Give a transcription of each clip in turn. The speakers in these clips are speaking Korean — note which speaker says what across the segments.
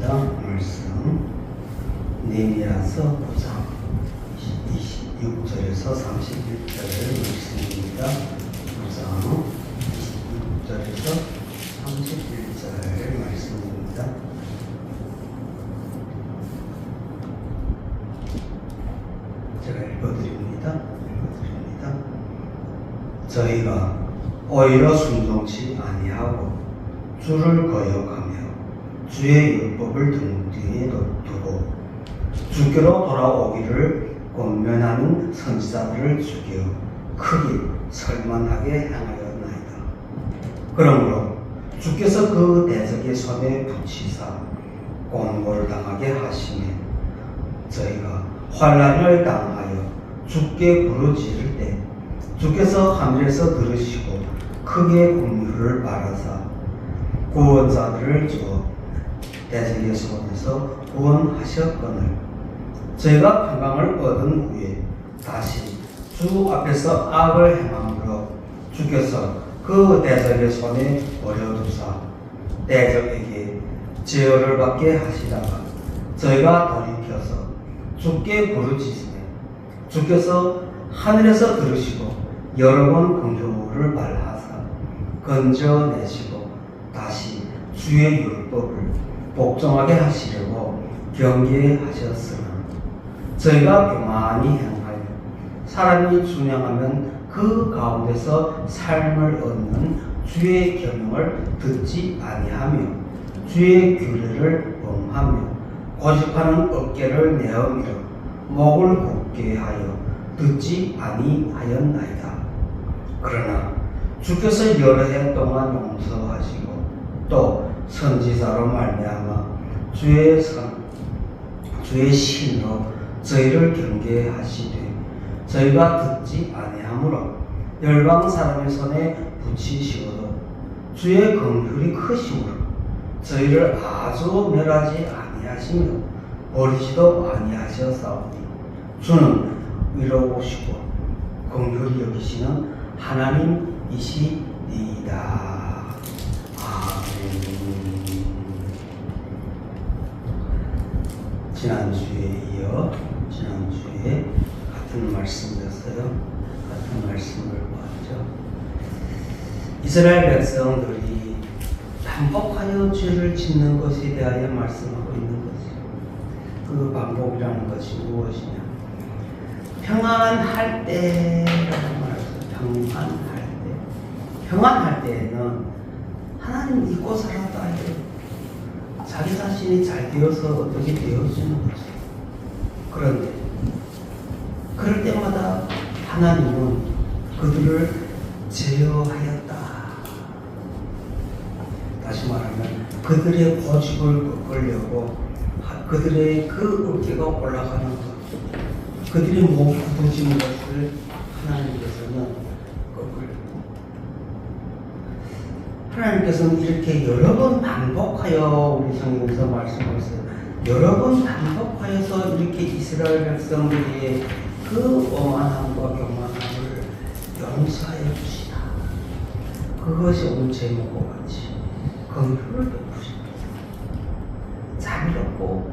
Speaker 1: 하겠습니다. 말씀 느헤미야서 9장 26절에서 31절 말씀입니다. 9장 26절에서 31절 말씀입니다. 제가 읽어드립니다. 저희가 오히려 순종치 아니하고 주를 거역하며 주의 율법을 등 뒤에 두고 주께로 돌아오기를 권면하는 선지자들을 죽여 크게 설만하게 행하였나이다. 그러므로 주께서 그 대적의 손에 붙이사 곤고를 당하게 하시며 저희가 환난을 당하여 주께 부르짖을 때 주께서 하늘에서 들으시고 크게 긍휼을 바라사 구원자들을 주어 대적의 손에서 구원하셨거늘 저희가 평강을 얻은 후에 다시 주 앞에서 악을 행함으로 주께서 그 대적의 손에 버려두사 대적에게 제어를 받게 하시다가 저희가 돌이켜서 주께 부르짖으며 주께서 하늘에서 들으시고 여러 번 긍휼을 발하사 건져내시고 다시 주의 율법을 복종하게 하시려고 경계하셨으나 저희가 교만히 행하여 사람이 준행하면 그 가운데서 삶을 얻는 주의 계명을 듣지 아니하며 주의 규례를 범하며 고집하는 어깨를 내어밀어 목을 굳게 하여 듣지 아니하였나이다. 그러나 주께서 여러 해 동안 용서하시고 또 선지자로 말미암아 주의 신으로 저희를 경계하시되 저희가 듣지 아니하므로 열방 사람의 손에 붙이시고도 주의 긍휼이 크심으로 저희를 아주 멸하지 아니하시며 버리지도 아니하셨사오니 주는 위로우시고 긍휼히 여기시는 하나님이시니이다. 지난주에 이어 지난주에 같은 말씀이었어요. 같은 말씀을 보았죠. 이스라엘 백성들이 반복하여 죄를 짓는 것에 대하여 말씀하고 있는 것이죠. 그 반복이라는 것이 무엇이냐? 평안할 때라고 말했어요. 평안할 때에는 하나님 믿고 살았다 해요. 자기 자신이 잘 되어서 어떻게 되어지는 거죠. 그런데 그럴 때마다 하나님은 그들을 제어하였다. 다시 말하면 그들의 고집을 꺾으려고 그들의 그 어깨가 올라가는 것, 그들의 목이 굳어지는 것을 하나님께서는 하나님께서는 이렇게 여러 번 반복하여 우리 성경에서 말씀하셨어요. 여러 번 반복하여서 이렇게 이스라엘 백성들의 그 오만함과 교만함을 용서하여 주시다. 그것이 오늘 제목과 같이 긍휼을 베푸신다. 자비롭고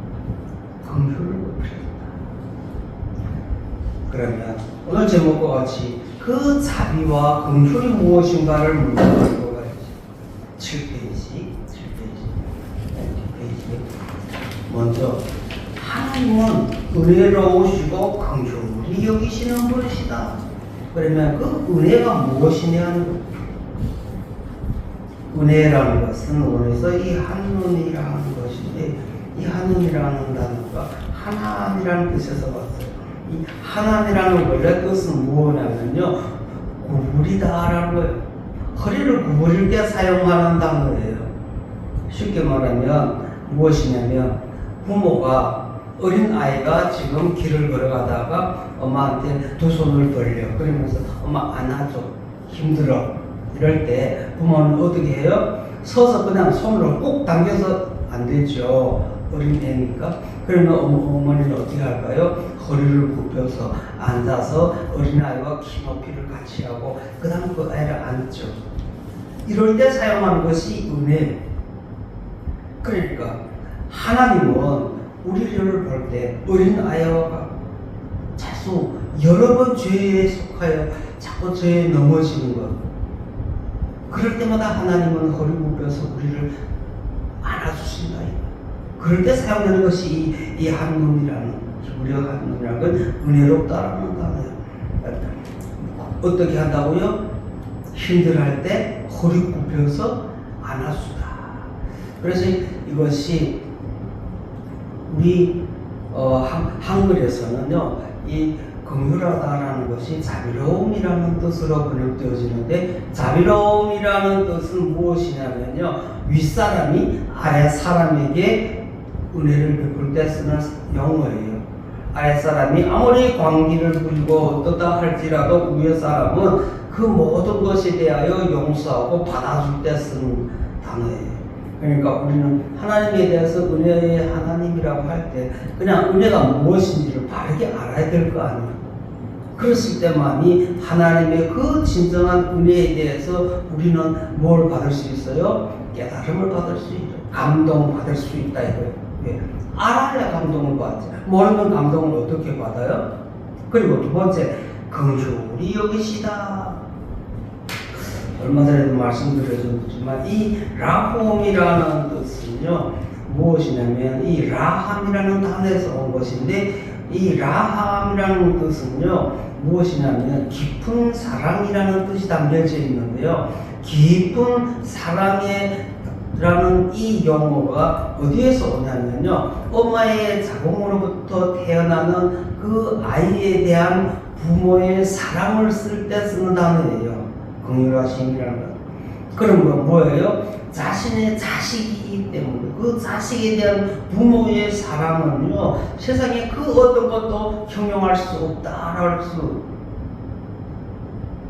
Speaker 1: 긍휼을 베푸신다. 그러면 오늘 제목과 같이 그 자비와 긍휼이 무엇인가를 묻는 7페이지. 먼저 하나님은 은혜로우시고 긍휼히 여기시는 분이시다. 그러면 그 은혜가 무엇이냐는 거예요. 은혜라는 것은 원에서 이 한눈이라는 것인데 이 한눈이라는 단어가 하나님이라는 뜻에서 왔어요. 이 하나님이라는 원래 뜻은 무엇이냐면요, 구부리다라는 거예요. 허리를 구부릴 때 사용하는 단어예요. 쉽게 말하면 무엇이냐면 부모가 어린 아이가 지금 길을 걸어가다가 엄마한테 두 손을 벌려 그러면서 엄마 안아줘 힘들어 이럴 때 부모는 어떻게 해요? 서서 그냥 손으로 꼭 당겨서 안 되죠. 어린 애니까. 그러면 어머니는 어떻게 할까요? 허리를 굽혀서 앉아서 어린아이와 키높이를 같이 하고 그 다음 그 아이를 앉죠. 이럴 때 사용하는 것이 은혜. 그러니까 하나님은 우리를 볼 때 어린 아이와 자수 여러 번 죄에 속하여 자꾸 죄에 넘어지는 것, 그럴 때마다 하나님은 허리 굽혀서 우리를 안아주신다. 그럴 때 사용되는 것이 이 한눈이라는, 우리가 한눈이라는 건 은혜롭다라는 단어예요. 어떻게 한다고요? 힘들어할 때 허리 굽혀서 안아주다. 그래서 이것이 우리 한글에서는요, 이 긍휼하다라는 것이 자비로움이라는 뜻으로 번역되어지는데, 자비로움이라는 뜻은 무엇이냐면요, 윗사람이 아랫사람에게 은혜를 베풀 때 쓰는 용어예요. 아랫사람이 아무리 광기를 부리고 어떻다 할지라도 위에 사람은 그 모든 것에 대하여 용서하고 받아줄 때 쓰는 단어예요. 그러니까 우리는 하나님에 대해서 은혜의 하나님이라고 할 때 그냥 은혜가 무엇인지를 바르게 알아야 될 거 아니에요. 그랬을 때만이 하나님의 그 진정한 은혜에 대해서 우리는 뭘 받을 수 있어요? 깨달음을 받을 수 있죠. 감동을 받을 수 있다 이거예요. 왜? 알아야 감동을 받지. 모르면 감동을 어떻게 받아요? 그리고 두 번째, 긍휼히 여기시다. 얼마 전에도 말씀드렸지만 이 라홈이라는 뜻은요, 무엇이냐면 이 라함이라는 단어에서 온 것인데, 이 라함이라는 뜻은요 무엇이냐면 깊은 사랑이라는 뜻이 담겨져 있는데요, 깊은 사랑이라는 이 용어가 어디에서 오냐면요, 엄마의 자궁으로부터 태어나는 그 아이에 대한 부모의 사랑을 쓸 때 쓰는 단어예요. 긍휼하심이라는 것. 그런 건 뭐예요? 자신의 자식이기 때문에 그 자식에 대한 부모의 사랑은요, 세상에 그 어떤 것도 형용할 수 없다랄 수,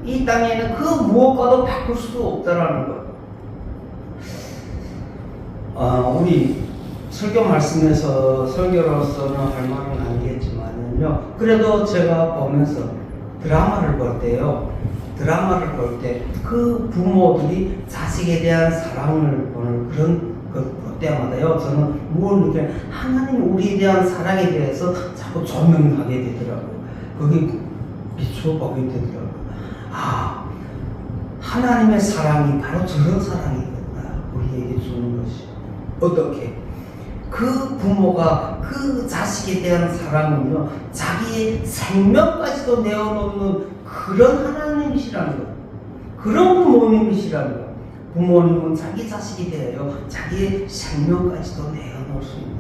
Speaker 1: 이 땅에는 그 무엇과도 바꿀 수 없다라는 것. 우리 설교 말씀에서 설교로서는 할 말은 아니겠지만요, 그래도 제가 보면서 드라마를 볼 때요, 드라마를 볼 때 그 부모들이 자식에 대한 사랑을 보는 그런 것 볼 때마다요, 저는 뭘 느껴요? 하나님 우리에 대한 사랑에 대해서 자꾸 조명하게 되더라고요. 거기 비춰보게 되더라고요. 아, 하나님의 사랑이 바로 저런 사랑이구나, 우리에게 주는 것이. 어떻게? 그 부모가 그 자식에 대한 사랑은요, 자기의 생명까지도 내어놓는 그런 하나님이시라는 것, 그런 부모님이시라는 것. 부모님은 자기 자식에 대하여 자기의 생명까지도 내어놓을 수 있는.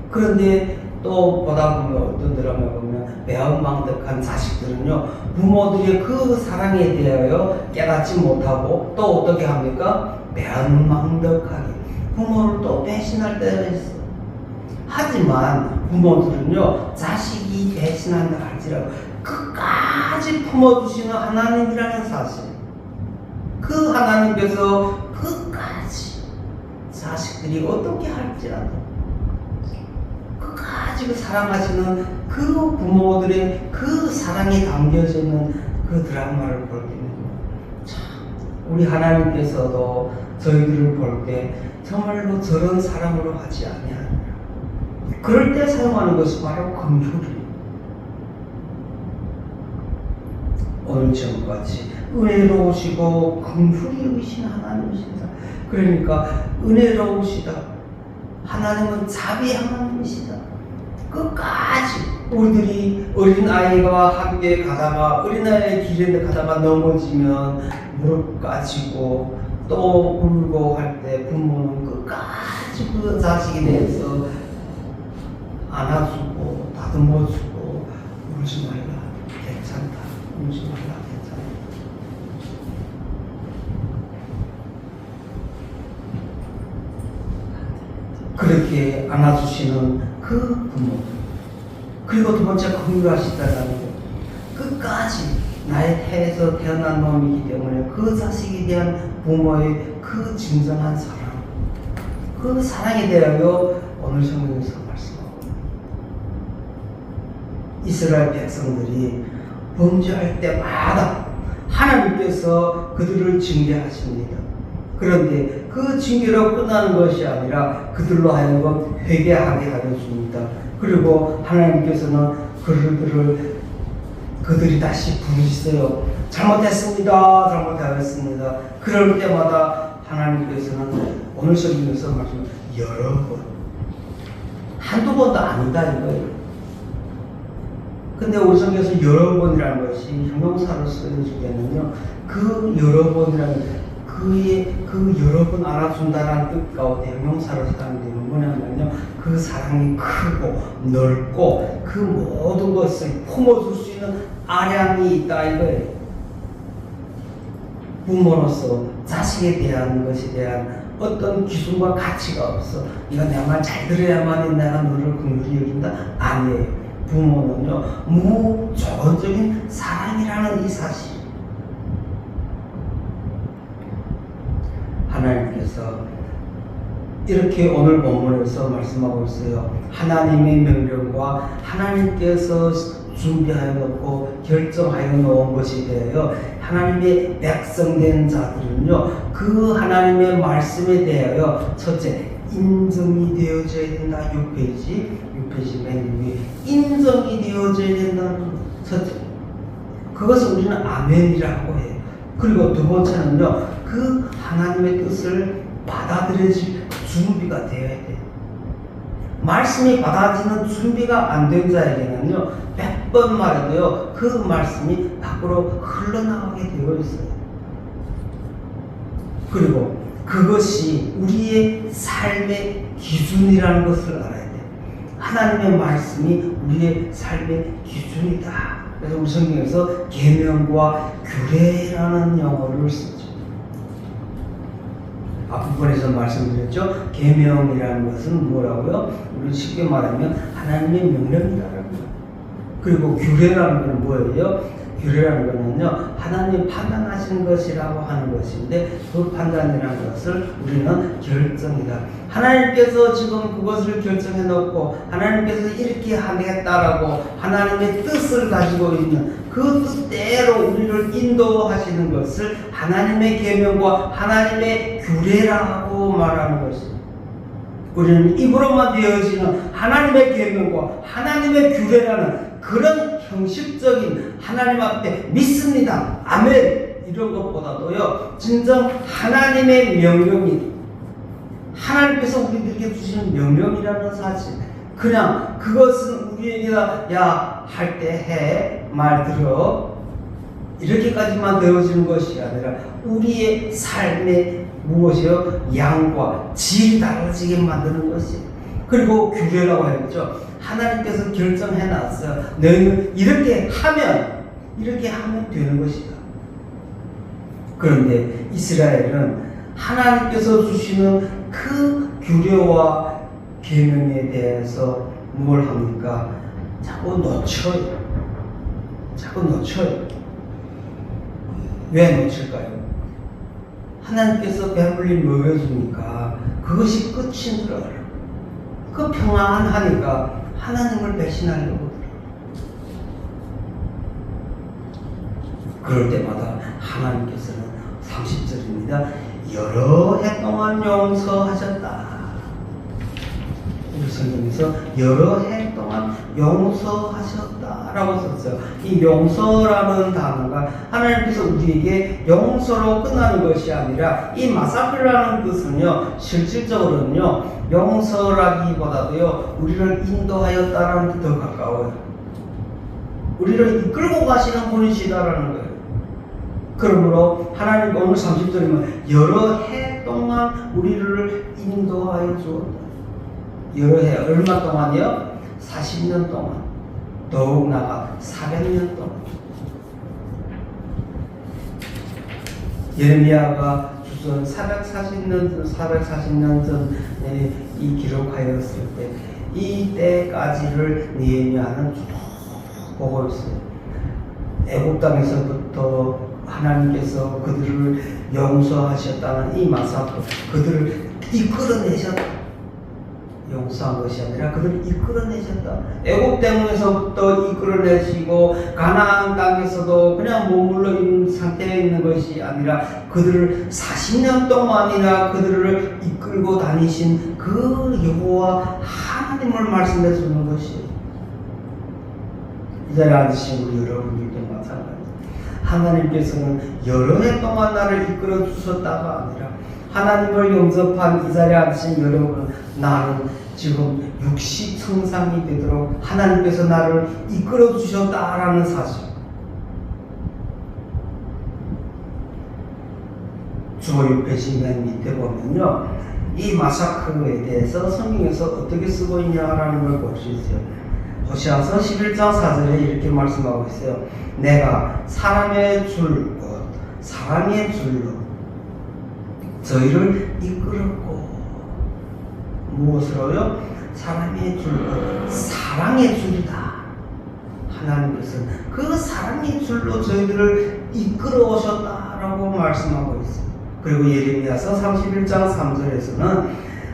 Speaker 1: 그런데 또 보다 보면 어떤 드라마 보면 매운망덕한 자식들은요, 부모들의 그 사랑에 대하여 깨닫지 못하고 또 어떻게 합니까? 매운망덕하게 부모를 또 배신할 때가 있어. 하지만 부모들은요, 자식이 배신한다 할지라도 끝까지 품어주시는 하나님이라는 사실, 그 하나님께서 끝까지 자식들이 어떻게 할지라도 끝까지 그 사랑하시는 그 부모들의 그 사랑이 담겨져 있는 그 드라마를 볼 때는 참, 우리 하나님께서도 저희들을 볼 때 정말로 저런 사랑으로 하지 아니하느냐. 그럴 때 사용하는 것이 바로 긍휼이에요. 오늘 전같이 은혜로우시고 긍휼히 여기신 하나님이시다. 그러니까 은혜로우시다. 하나님은 자비 하나님이시다. 끝까지 우리들이 어린아이와 함께 가다가, 어린아이의 길에 가다가 넘어지면 무릎 까지고 또 울고 할 때 부모는 끝까지 그 자식에 대해서 안아주고 다듬어주고, 울지 말라, 괜찮다, 울지 말라, 괜찮다. 그렇게 안아주시는 그 부모. 그리고 두 번째, 긍휼하시다라는 것. 끝까지 나의 태에서 태어난 놈이기 때문에 그 자식에 대한 부모의 그 진정한 사랑, 그 사랑에 대하여 오늘 성경에서 말씀하고, 이스라엘 백성들이 범죄할 때마다 하나님께서 그들을 징계하십니다. 그런데 그 징계로 끝나는 것이 아니라 그들로 하여금 회개하게 하여 줍니다. 그리고 하나님께서는 그들이 다시 부르시어요. 잘못했습니다. 잘못하였습니다. 그럴 때마다 하나님께서는 오늘 성경에서 말씀 여러 번, 한두 번도 아니다 이거예요. 근데 우리 성경에서 여러 번이라는 것이 형용사로 쓰여질 때는요, 그 여러 번이라는 그 여러 번 알아준다라는 뜻 가운데 형용사로 사용되는 뭐냐면요, 그 사랑이 크고 넓고 그 모든 것을 품어줄 수 있는 아량이 있다 이거예요. 부모로서 자식에 대한 것에 대한 어떤 기준과 가치가 없어. 네가 내 말 잘 들어야만 내가 너를 긍휼히 여긴다? 아니에요. 부모는요, 무조건적인 사랑이라는 이 사실. 하나님께서 이렇게 오늘 본문에서 말씀하고 있어요. 하나님의 명령과 하나님께서 준비하여 놓고 결정하여 놓은 것에 대하여 하나님의 백성된 자들은요, 그 하나님의 말씀에 대하여 첫째, 인정이 되어져야 된다. 6페이지 맨 위에 인정이 되어져야 된다는 첫째. 그것을 우리는 아멘이라고 해요. 그리고 두 번째는요, 그 하나님의 뜻을 받아들여질 준비가 되어야 돼요. 말씀이 받아지는 준비가 안 된 자에게는요, 100번 말해도요, 그 말씀이 밖으로 흘러나가게 되어 있어요. 그리고 그것이 우리의 삶의 기준이라는 것을 알아야 돼요. 하나님의 말씀이 우리의 삶의 기준이다. 그래서 우리 성경에서 계명과 규례라는 용어를 쓰죠. 앞부분에서 말씀드렸죠. 계명이라는 것은 뭐라고요? 우리 쉽게 말하면 하나님의 명령이라는 거예요. 그리고 규례라는 건 뭐예요? 규례라는 것은요, 하나님 판단하시는 것이라고 하는 것인데, 그 판단이라는 것을 우리는 결정이다. 하나님께서 지금 그것을 결정해 놓고 하나님께서 이렇게 하겠다라고 하나님의 뜻을 가지고 있는 그 뜻대로 우리를 인도하시는 것을 하나님의 계명과 하나님의 규례라고 말하는 것입니다. 우리는 입으로만 되어지는 하나님의 계명과 하나님의 규례라는 그런 형식적인 하나님 앞에 믿습니다. 아멘. 이런 것보다도요, 진정 하나님의 명령이, 하나님께서 우리들에게 주시는 명령이라는 사실, 그냥 그것은 우리에게 야, 할 때 해, 말 들어, 이렇게까지만 되어지는 것이 아니라 우리의 삶의 무엇이요? 양과 질이 달라지게 만드는 것이에요. 그리고 규례라고 하겠죠. 하나님께서 결정해놨어. 너희는 이렇게 하면 되는 것이다. 그런데 이스라엘은 하나님께서 주시는 그 규례와 계명에 대해서 뭘 합니까? 자꾸 놓쳐요. 왜 놓칠까요? 하나님께서 배불리 먹여주니까 그것이 끝인 줄 알아요. 그 평안하니까 하나님을 배신하려고 그럴 때마다 하나님께서는 30절입니다. 여러 해 동안 용서하셨다. 우리 성경에서 여러 해 동안 용서하셨다라고 썼어요. 이 용서라는 단어가 하나님께서 우리에게 용서로 끝나는 것이 아니라, 이 마사크라는 뜻은요, 실질적으로는요, 용서라기보다도요, 우리를 인도하였다라는 뜻 더 가까워요. 우리를 이끌고 가시는 분이시다라는 거예요. 그러므로 하나님 오늘 30절이면 여러 해 동안 우리를 인도하여 주었다. 여러 해, 얼마 동안이요? 40년 동안. 더욱 나아가 400년 동안. 예레미야가 주전 440년 전에 이 기록하였을 때, 이 때까지를 느헤미야는 쭉 보고 있어요. 애굽 땅에서부터 하나님께서 그들을 용서하셨다는 이 마사크, 그들을 이끌어내셨다. 용서한 것이 아니라 그들을 이끌어내셨다. 애굽 땅에서부터 이끌어내시고 가나안 땅에서도 그냥 머물러 있는 상태에 있는 것이 아니라 그들을 40년 동안이나 그들을 이끌고 다니신 그 여호와 하나님을 말씀해 주는 것이에요. 이 자리에 앉으신 우리 여러분들도 마찬가지. 하나님께서는 여러 해 동안 나를 이끌어 주셨다가 아니라 하나님을 영접한 이 자리에 앉으신 여러분, 나는 지금 육식 성상이 되도록 하나님께서 나를 이끌어 주셨다라는 사실. 주어 6페이지 맨 밑에 보면요, 이 마사크에 대해서 성경에서 어떻게 쓰고 있냐라는 걸 볼 수 있어요. 호시아서 11장 4절에 이렇게 말씀하고 있어요. 내가 사람의 줄 곧 사랑의 줄로 저희를 이끌었고, 무엇으로요? 사람의 줄 곧 사랑의 줄이다. 하나님께서는 그 사랑의 줄로 저희들을 이끌어 오셨다라고 말씀하고 있어요. 그리고 예레미야서 31장 3절에서는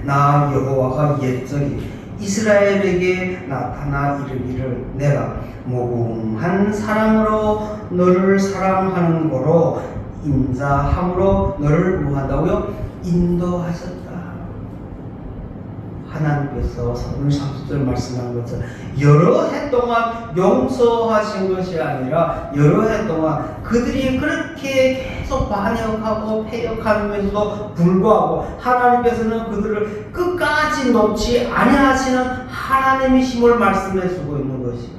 Speaker 1: 나 여호와가 옛적에 이스라엘에게 나타나 이르기를 내가 모공한 사랑으로 너를 사랑하는 거로 인자함으로 너를 뭐한다고요? 인도하셨다. 하나님께서 오늘 30절 말씀한 것처럼 여러 해 동안 용서하신 것이 아니라 여러 해 동안 그들이 그렇게 계속 반역하고 패역하면서도 불구하고 하나님께서는 그들을 끝까지 놓지 아니하시는 하나님이심을 말씀해 주고 있는 것이.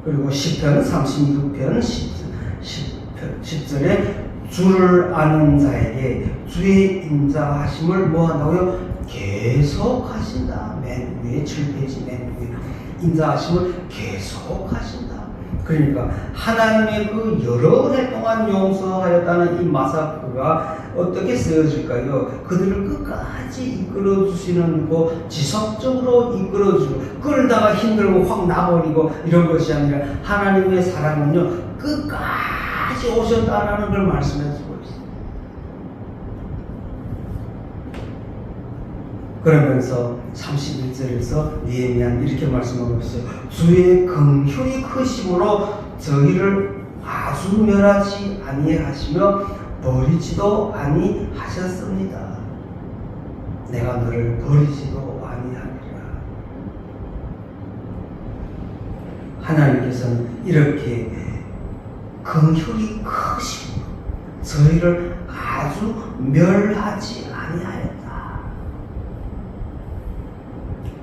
Speaker 1: 그리고 시편 36편 10절에 주를 아는 자에게 주의 인자하심을 뭐한다고요? 계속하신다. 맨 위에 7페이지 맨 위에 인자하심을 계속하신다. 그러니까 하나님의 그 여러 해 동안 용서하였다는 이 마사크가 어떻게 쓰여질까요? 그들을 끝까지 이끌어주시는 거, 지속적으로 이끌어주고 끌다가 힘들고 확 나버리고 이런 것이 아니라 하나님의 사랑은요 끝까지 오셨다라는 걸 말씀해 주고 있습니다. 그러면서 31절에서 느헤미야는 이렇게 말씀하고 있어요. 주의 긍휼이 크심으로 저희를 아주 멸하지 아니하시며 버리지도 아니하셨습니다. 내가 너를 버리지도 아니하리라. 하나님께서는 이렇게 긍휼이 크심으로 저희를 아주 멸하지 아니하였다.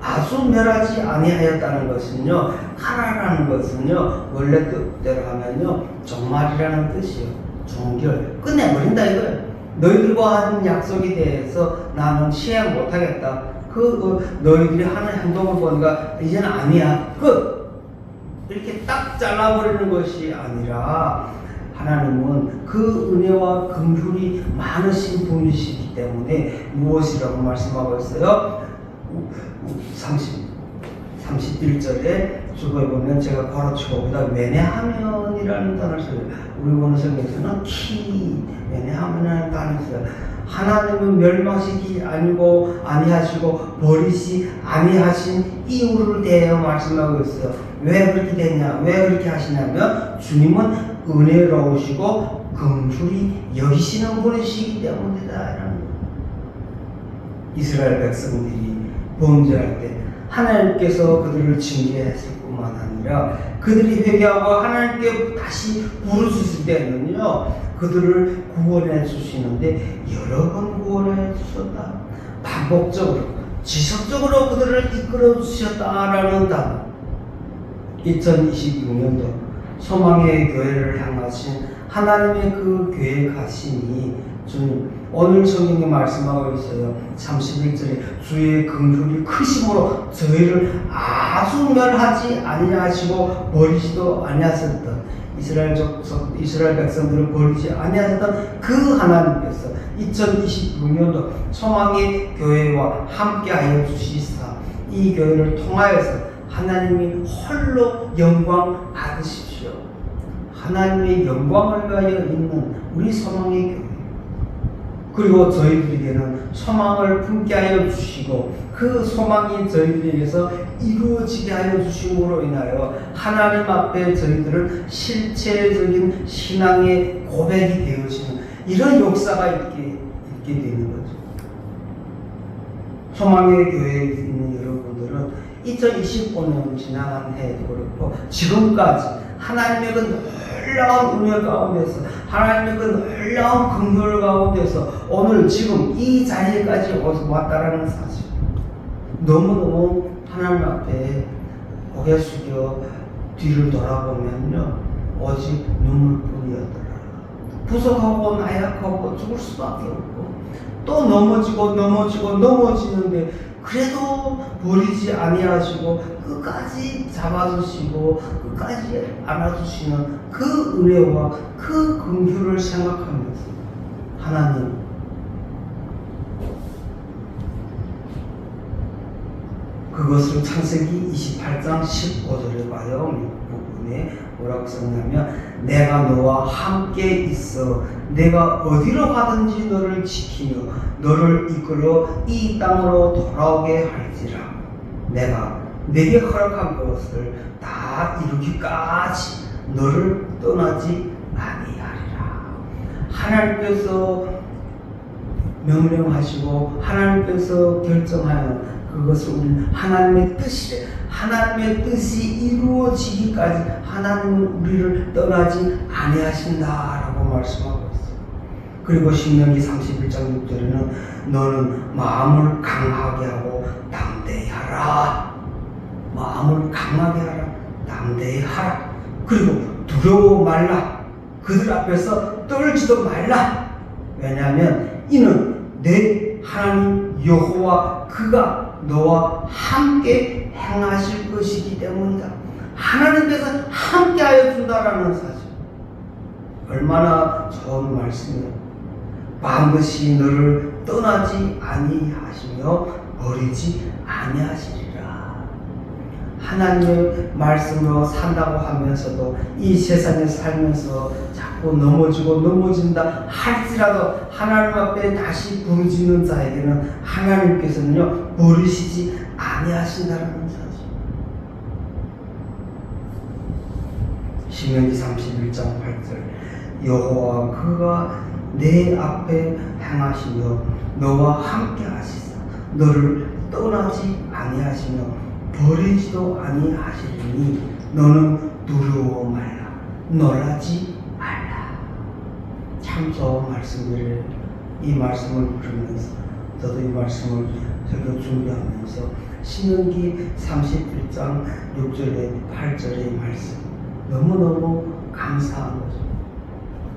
Speaker 1: 아주 멸하지 아니하였다는 것은요, 하라라는 것은요 원래 뜻대로 하면요 종말이라는 뜻이에요. 종결, 끝내버린다 이거예요. 너희들과 한 약속에 대해서 나는 시행 못하겠다. 너희들이 하는 행동을 보니까 이제는 아니야. 끝! 이렇게 딱 잘라버리는 것이 아니라 하나님은 그 은혜와 긍휼이 많으신 분이시기 때문에 무엇이라고 말씀하고 있어요? 31절에 주거에 보면 제가 괄호치고 보다 왜냐하면이라는 단어를 써요. 우리 보는 성경에서는 왜냐하면이라는 단어를 써요. 하나님은 멸망시키지 아니하시고 버리시 아니하신 이유를 대하여 말씀하고 있어요. 왜 그렇게 됐냐? 왜 그렇게 하시냐면 주님은 은혜로우시고 긍휼히 여기시는 분이시기 때문이다. 이스라엘 백성들이 범죄할 때 하나님께서 그들을 징계했을 뿐만 아니라 그들이 회개하고 하나님께 다시 부르셨을 때는요 그들을 구원해 주시는데 여러 번 구원해 주셨다. 반복적으로 지속적으로 그들을 이끌어 주셨다라는 단어. 2026년도 소망의 교회를 향하신 하나님의 그 계획하심이 주님 오늘 성경에 말씀하고 있어요. 31절에 주의 긍휼이 크심으로 저희를 아주 멸하지 아니하시고 버리지도 아니하셨던 이스라엘 백성들을 버리지 아니하셨던 그 하나님께서 2026년도 소망의 교회와 함께하여 주시사 이 교회를 통하여서 하나님이 홀로 영광 받으십시오. 하나님의 영광을 위하여 있는 우리 소망의 교회, 그리고 저희들에게는 소망을 품게 하여 주시고 그 소망이 저희들에게서 이루어지게 하여 주심으로 인하여 하나님 앞에 저희들은 실체적인 신앙의 고백이 되어지는 이런 역사가 있게 되는 거죠. 소망의 교회에 있는 여러분들은 2025년 지난 한 해에도 그렇고 지금까지 하나님의 그 놀라운 은혜 가운데서 하나님의 그 놀라운 긍휼 가운데서 오늘 지금 이 자리에까지 왔다라는 사실, 너무너무 하나님 앞에 고개 숙여 뒤를 돌아보면요 오직 눈물뿐이었더라. 부족하고 나약하고 죽을 수밖에 없고 또 넘어지는데 그래도 버리지 아니하시고 끝까지 잡아주시고 끝까지 안아주시는 그 은혜와 그 긍휼을 생각하면서 하나님, 그것을 창세기 28장 15절에 봐요. 부분에 뭐라고 썼냐면 내가 너와 함께 있어 내가 어디로 가든지 너를 지키며 너를 이끌어 이 땅으로 돌아오게 할지라. 내가 내게 허락한 것을 다 이루기까지 너를 떠나지 아니하리라. 하나님께서 명령하시고 하나님께서 결정하는 그것을 우리는 하나님의 뜻이래. 하나님의 뜻이 이루어지기까지 하나님은 우리를 떠나지 아니하신다라고 말씀하고 있어요. 그리고 신명기 31장 6절에는 너는 마음을 강하게 하고 담대히 하라. 마음을 강하게 하라. 담대히 하라. 그리고 두려워 말라. 그들 앞에서 떨지도 말라. 왜냐하면 이는 내 하나님 여호와 그가 너와 함께 행하실 것이기 때문이다. 하나님께서 함께 하여 준다라는 사실, 얼마나 좋은 말씀이에요. 반드시 너를 떠나지 아니하시며 버리지 아니하시리라. 하나님의 말씀으로 산다고 하면서도 이 세상에 살면서 자꾸 넘어진다 할지라도 하나님 앞에 다시 부르짖는 자에게는 하나님께서는요 버리시지 아니하신다는 사실. 신명기 31장 8절 여호와 그가 내 앞에 행하시며 너와 함께 하시사 너를 떠나지 아니하시며 버리지도 아니하시리니 너는 두려워 말라 놀라지 말라. 참 좋은 말씀을 이 말씀을 들으면서 저도 이 말씀을 설교 준비하면서 신명기 31장 6절에 8절의 말씀 너무너무 감사한 거죠.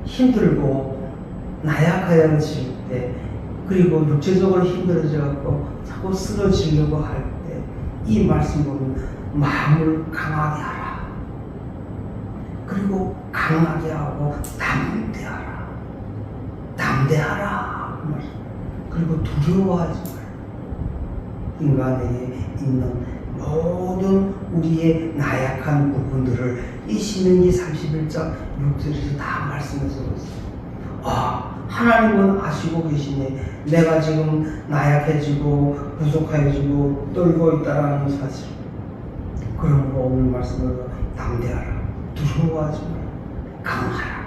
Speaker 1: 힘들고 나약하여질 때 그리고 육체적으로 힘들어져갖고 자꾸 쓰러지려고 할 때 이 말씀 보면 마음을 강하게 하라. 그리고 강하게 하고 담대하라. 담대하라. 그리고 두려워하지 마라. 인간에게 있는 모든 우리의 나약한 부분들을 이 신명기 31장 6절에서 다 말씀해서 있어요. 하나님은 아시고 계시네. 내가 지금 나약해지고 부족해지고 떨고 있다라는 사실. 그러므로 오늘 말씀으로 담대하라. 두려워하지 마라. 강하라.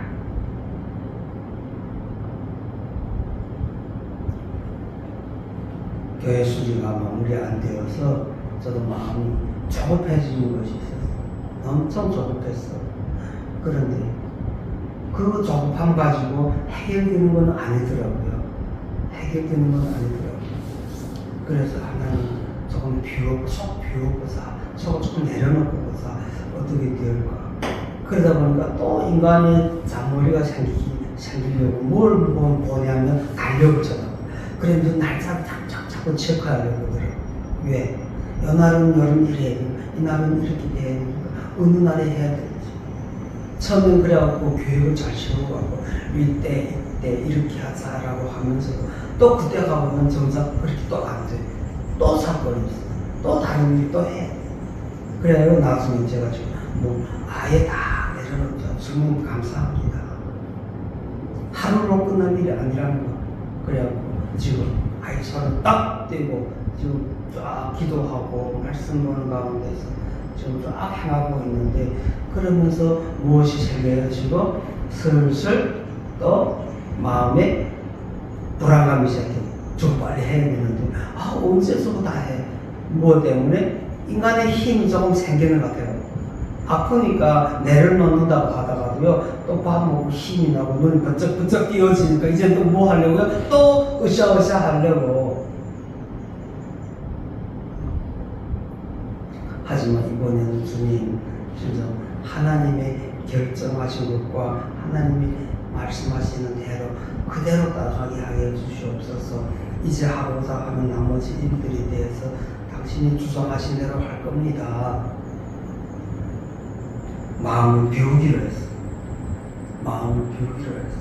Speaker 1: 교회 수리가 마무리 안 되어서 저도 마음이 조급해지는 것이 있었어요. 엄청 조급했어요. 그런데 그 조급함 가지고 해결되는 건 아니더라고요. 해결되는 건 아니더라고요. 그래서 하나님 조금 속 비워보자. 조금 내려놓고보자. 어떻게 될까. 그러다 보니까 또 인간의 잔머리가 생기려고 뭘 보냐면 달력을쳐다봐요. 그러면서 날짜를 자꾸 체크하려고 그러더라고요. 왜? 이날은 여름 이래 해야 되니까 이날은 이렇게 해야 되니까 어느 날에 해야 되지. 처음엔 그래갖고 계획을 잘 세워가고 이때 이렇게 하자라고 하면서도 또 그때 가보면 정작 그렇게 또 안 돼. 또 사건이 있어. 또 다른 일이 또 해. 그래요. 나중에 제가 지금 아예 다 내려놓죠. 주님 감사합니다. 하루로 끝날 일이 아니라는 거. 그래갖고 지금 손을 딱 떼고 지금 쫙 기도하고 말씀 보는 가운데서 지금 쫙 행하고 있는데, 그러면서 무엇이 생겨요? 지금 슬슬 또 마음에 불안감이 시작해요. 좀 빨리 해야 되는데 언제서부터 다 해. 뭐 때문에? 인간의 힘이 조금 생기는 것 같아요. 아프니까 내를 놓는다고 하다가도요, 또 밥 먹고 힘이 나고 눈이 번쩍번쩍 띄어지니까 이제 또 뭐 하려고요? 또 으쌰으쌰 하려고. 하지만 이번에는 주님 진짜 하나님의 결정하신 것과 하나님이 말씀하시는 대로 그대로 따라가게 하여 주시옵소서. 이제 하고자 하는 나머지 일들에 대해서 당신이 주장하신 대로 할 겁니다. 마음을 비우기로 했어. 마음을 비우기로 했어.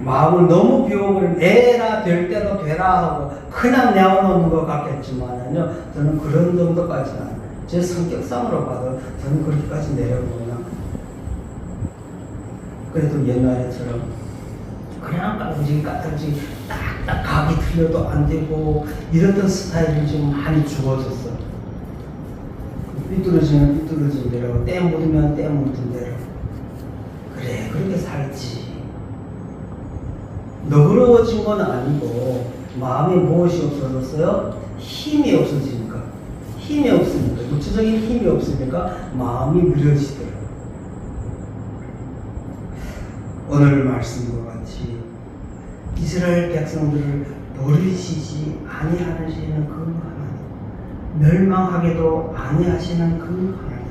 Speaker 1: 마음을 너무 비워버리면 애나 될 대로 되라 하고 그냥 내어놓는 것 같겠지만요, 저는 그런 정도까지는 아니에요. 제 성격상으로 봐도 저는 그렇게까지 내려보거나, 그래도 옛날에처럼 그냥 까딱지 딱딱 각이 틀려도 안 되고 이랬던 스타일이 좀 많이 죽어졌어. 삐뚤어지면 삐뚤어진 대로, 때 묻으면 때 묻은 대로. 그래, 그렇게 살지. 너그러워진 건 아니고 마음에 무엇이 없어졌어요? 힘이 없어지니까. 힘이 없으니까, 구체적인 힘이 없으니까 마음이 느려지더라고요. 오늘 말씀과 같이 이스라엘 백성들을 버리시지 아니하시는 그 하나님, 멸망하게도 아니하시는 그 하나님,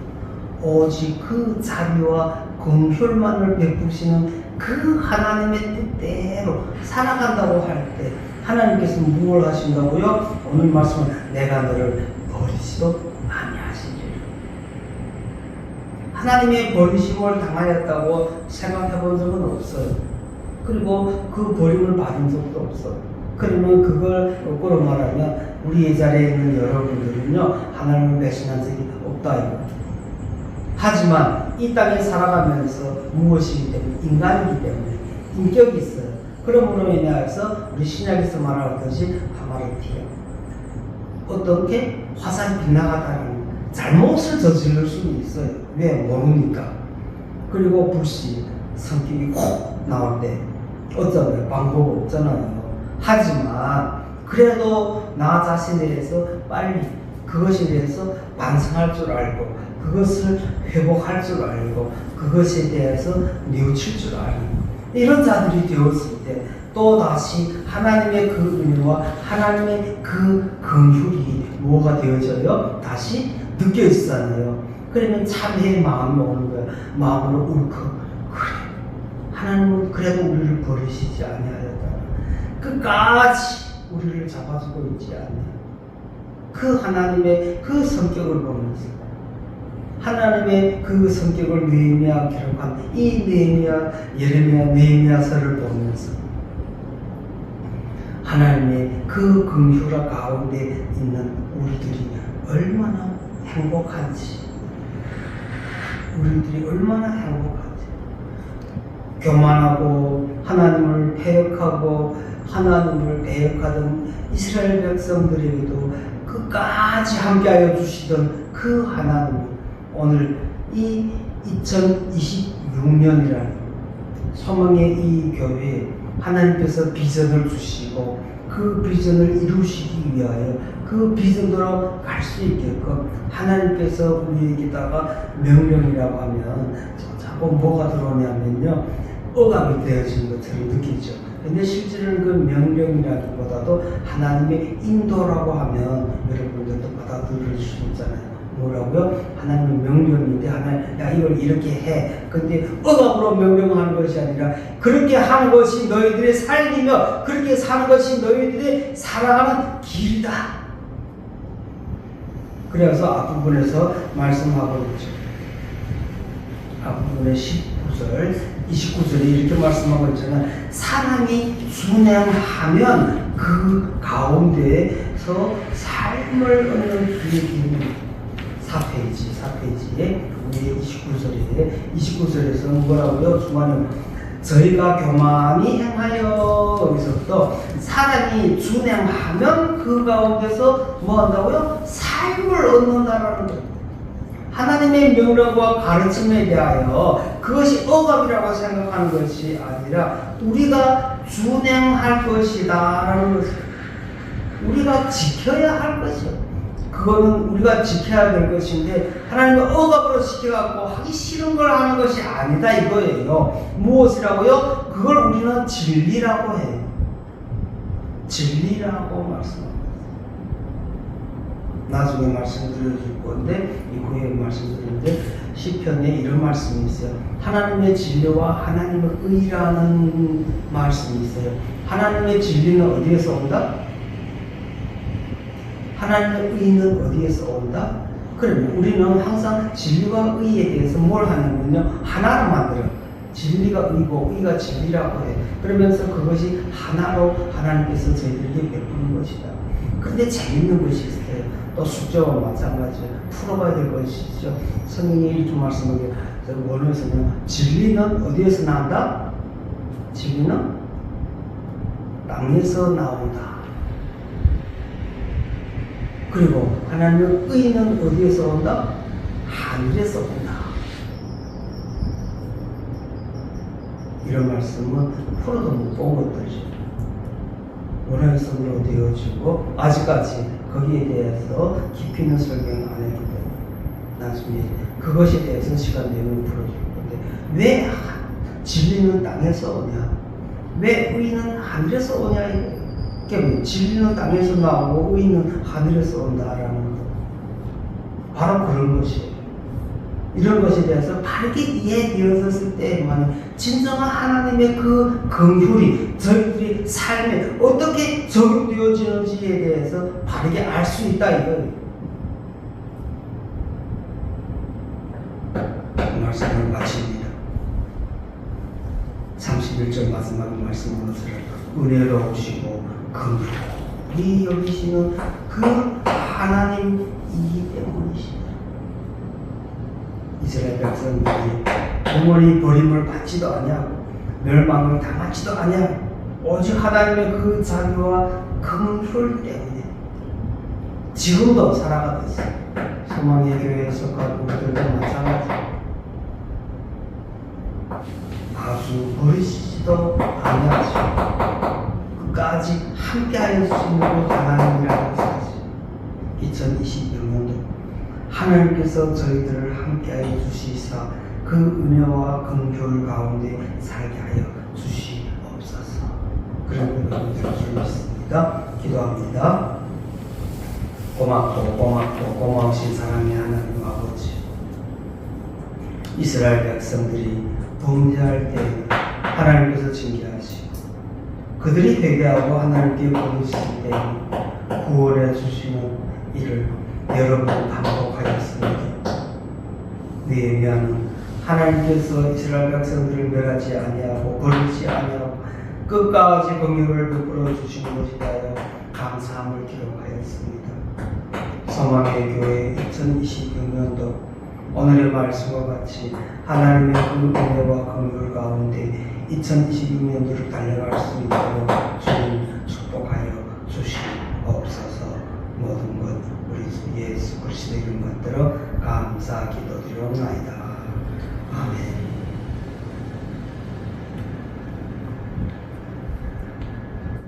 Speaker 1: 오직 그 자비와 긍휼만을 베푸시는 그 하나님의 뜻대로 살아간다고 할 때 하나님께서 무엇을 하신다고요? 오늘 말씀은 내가 너를 버리지도 아니하시리라. 하나님의 버리심을 당하였다고 생각해 본 적은 없어요. 그리고 그 버림을 받은 적도 없어요. 그러면 그걸 거꾸로 말하면 우리의 자리에 있는 여러분들은요, 하나님을 배신한 적이 없다 이거. 하지만 이 땅에 살아가면서 무엇이기 때문에? 인간이기 때문에 인격이 있어요. 그러므로 인해서 우리 신약에서 말하듯이 하마르티아, 어떻게 화살이 빗나가다는 잘못을 저지를 수는 있어요. 왜? 모르니까. 그리고 불씨, 성격이 콕 나올 때 어쩌면 방법 없잖아요. 하지만 그래도 나 자신에 대해서 빨리 그것에 대해서 반성할 줄 알고, 그것을 회복할 줄 알고, 그것에 대해서 뉘우칠 줄 알고, 이런 자들이 되었을 때 또다시 하나님의 그 은혜와 하나님의 그 긍휼이 뭐가 되어져요? 다시 느껴지잖아요. 그러면 참회의 마음이 오는 거야. 마음으로 울컥, 그래, 하나님은 그래도 우리를 버리시지 아니하였다. 끝까지 우리를 잡아주고 있지 않냐. 그 하나님의 그 성격을 보면서, 하나님의 그 성격을 느헤미야 기록한 이 느헤미야, 예레미야, 느헤미야서를 보면서 하나님의 그 긍휼화 가운데 있는 우리들이 얼마나 행복한지, 우리들이 얼마나 행복한지, 교만하고 하나님을 배역하고 하나님을 배역하던 이스라엘 백성들에게도 끝까지 함께하여 주시던 그 하나님이 오늘 이 2026년이라는 소망의 이 교회에 하나님께서 비전을 주시고 그 비전을 이루시기 위하여 그 비전으로 갈 수 있게끔 하나님께서 우리에게다가 명령이라고 하면 자꾸 뭐가 들어오냐면요, 억압이 되어진 것처럼 느끼죠. 근데 실제로는 그 명령이라기보다도 하나님의 인도라고 하면 여러분들도 받아들일 수 있잖아요. 뭐라고요? 하나님의 명령인데 하나님, 야 이걸 이렇게 해. 근데 억압으로 명령하는 것이 아니라 그렇게 하는 것이 너희들의 삶이며 그렇게 사는 것이 너희들의 살아가는 길이다. 그래서 앞부분에서 말씀하고 있죠. 앞부분의 19절, 29절에 이렇게 말씀하고 있잖아요. 사람이 준행하면 그 가운데에서 삶을 얻는 길이 4페이지에 우리 29절에서 뭐라고요? 중간에 저희가 교만히 행하여 여기서부터 사람이 준행하면 그 가운데서 뭐 한다고요? 삶을 얻는다라는 거예요. 하나님의 명령과 가르침에 대하여 그것이 억압이라고 생각하는 것이 아니라 우리가 준행할 것이다라는 것을 우리가 지켜야 할 것이요. 그거는 우리가 지켜야 될 것인데 하나님의 억압으로 시켜갖고 하기 싫은 걸 하는 것이 아니다 이거예요. 무엇이라고요? 그걸 우리는 진리라고 해요. 진리라고 말씀합니다. 나중에 말씀드려줄 건데 이 후에 말씀드리는데 시편에 이런 말씀이 있어요. 하나님의 진리와 하나님의 의라는 말씀이 있어요. 하나님의 진리는 어디에서 온다? 하나님의 의는 어디에서 온다? 그러면 우리는 항상 진리와 의에 대해서 뭘 하냐면요, 하나로 만들어. 진리가 의고 의가 진리라고 해. 그러면서 그것이 하나로 하나님께서 저희들에게 베푸는 것이다. 그런데 재밌는 것이 있어요. 또 숙제와 마찬가지로 풀어봐야 될 것이죠. 성경이 이렇게 말씀하게 원어에서는 진리는 어디에서 나온다? 진리는 땅에서 나온다. 그리고 하나님의 의는 어디에서 온다? 하늘에서 온다. 이런 말씀은 풀어도 못 본 것들이죠. 원어에서로 되어지고 아직까지 거기에 대해서 깊이 있는 설명 안 해도 돼요. 나중에 그것에 대해서 시간 내면 풀어줄 건데 왜 진리는 땅에서 오냐? 왜 의는 하늘에서 오냐? 그러니까 진리는 땅에서 나오고 의는 하늘에서 온다라는 거. 바로 그런 것이에요. 이런 것에 대해서 바르게 이해되어졌을 때만 진정한 하나님의 그 긍휼이 저희들이 삶에 어떻게 적용되어지는지에 대해서 바르게 알 수 있다 이거예요. 그 말씀을 마칩니다. 31절 마지막 말씀으로 은혜로우시고 긍휼히 여기시는 그 하나님이기 때문이시다. 이스라엘 백성들이 영원히 버림을 받지도 아니하고 멸망을 당하지도 아니하고 오직 하나님의 그 자비와 긍휼 때문에 지금도 살아가고 있어요. 소망의 교회에 속한 우리들도 마찬가지. 아주 버리시지도 아니하시고 끝까지 함께하여 주시는 하나님이라는 사실. 2026년도 하나님께서 저희들을 함께하여 주시사 그 은혜와 긍휼 가운데 살게 하여 주시옵소서. 그런 은혜를 들어줄 믿습니다. 기도합니다. 고맙고 고마우신 사랑의 하나님 아버지, 이스라엘 백성들이 범죄할 때 하나님께서 징계하시고 그들이 회개하고 하나님께 부르실 때 구원해 주시는 일을 여러 번 반복하였습니다. 그에 비하면 하나님께서 이스라엘 백성들을 멸하지 아니하고 버리지 아니하고 끝까지 긍휼을 베풀어 주신 것이다 하여 감사함을 기록하였습니다. 소망의 교회 2026년도 오늘의 말씀과 같이 하나님의 그 은혜와 긍휼 가운데 2026년도를 달려갈 수 있도록 주님 축복하여 주시옵소서. 모든 것 우리 주 예수 그리스도의 이름 받들어 감사 기도드리옵나이다.